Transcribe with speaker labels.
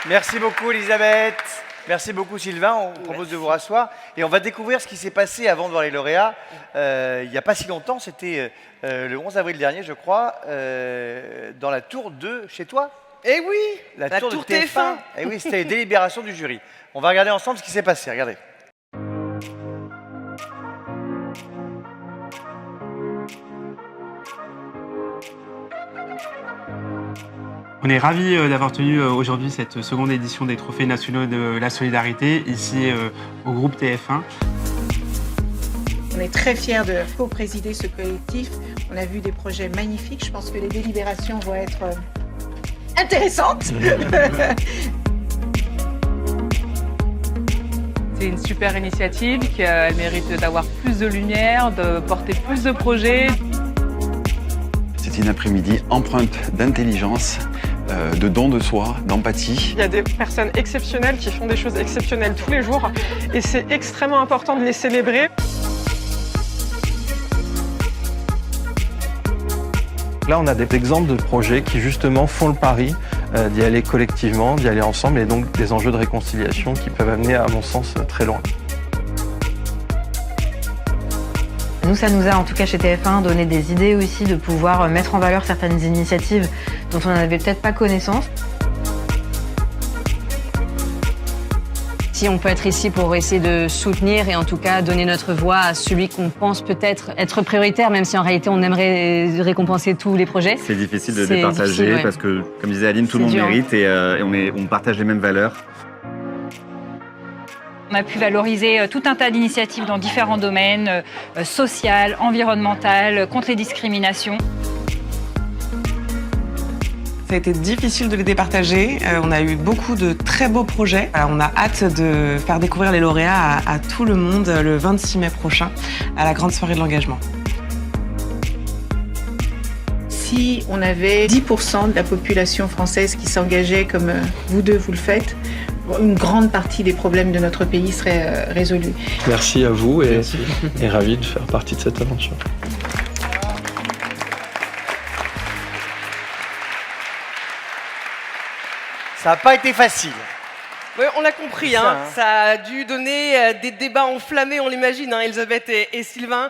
Speaker 1: Merci beaucoup Elisabeth. Merci beaucoup Sylvain. On vous propose de vous rasseoir. Et on va découvrir ce qui s'est passé avant de voir les lauréats. Il n'y a pas si longtemps, c'était le 11 avril dernier, je crois, dans la tour de chez toi.
Speaker 2: Eh oui,
Speaker 1: La
Speaker 2: la
Speaker 1: tour
Speaker 2: tour
Speaker 1: de TF1.
Speaker 2: TF1.
Speaker 1: Eh oui, c'était les délibérations du jury. On va regarder ensemble ce qui s'est passé. Regardez.
Speaker 3: On est ravis d'avoir tenu aujourd'hui cette seconde édition des Trophées nationaux de la solidarité, ici au groupe TF1.
Speaker 4: On est très fiers de co-présider ce collectif. On a vu des projets magnifiques. Je pense que les délibérations vont être intéressantes.
Speaker 5: C'est une super initiative qui elle mérite d'avoir plus de lumière, de porter plus de projets.
Speaker 6: C'est une après-midi empreinte d'intelligence, de don de soi, d'empathie.
Speaker 7: Il y a des personnes exceptionnelles qui font des choses exceptionnelles tous les jours et c'est extrêmement important de les célébrer.
Speaker 8: Là, on a des exemples de projets qui justement font le pari d'y aller collectivement, d'y aller ensemble et donc des enjeux de réconciliation qui peuvent amener, à mon sens, très loin.
Speaker 9: Nous, ça nous a, en tout cas chez TF1, donné des idées aussi de pouvoir mettre en valeur certaines initiatives dont on n'avait peut-être pas connaissance.
Speaker 10: Si on peut être ici pour essayer de soutenir et en tout cas donner notre voix à celui qu'on pense peut-être être prioritaire, même si en réalité on aimerait récompenser tous les projets.
Speaker 6: C'est difficile de départager parce que, comme disait Aline, tout le monde mérite et on partage les mêmes valeurs.
Speaker 11: On a pu valoriser tout un tas d'initiatives dans différents domaines, social, environnemental, contre les discriminations.
Speaker 2: Ça a été difficile de les départager. On a eu beaucoup de très beaux projets. On a hâte de faire découvrir les lauréats à tout le monde le 26 mai prochain, à la grande soirée de l'engagement.
Speaker 4: Si on avait 10% de la population française qui s'engageait comme vous deux, vous le faites, une grande partie des problèmes de notre pays seraient résolus.
Speaker 8: Merci à vous et ravi de faire partie de cette aventure.
Speaker 1: Ça n'a pas été facile.
Speaker 2: Oui, on l'a compris,
Speaker 1: Ça,
Speaker 2: ça a dû donner des débats enflammés, on l'imagine, Elisabeth et Sylvain.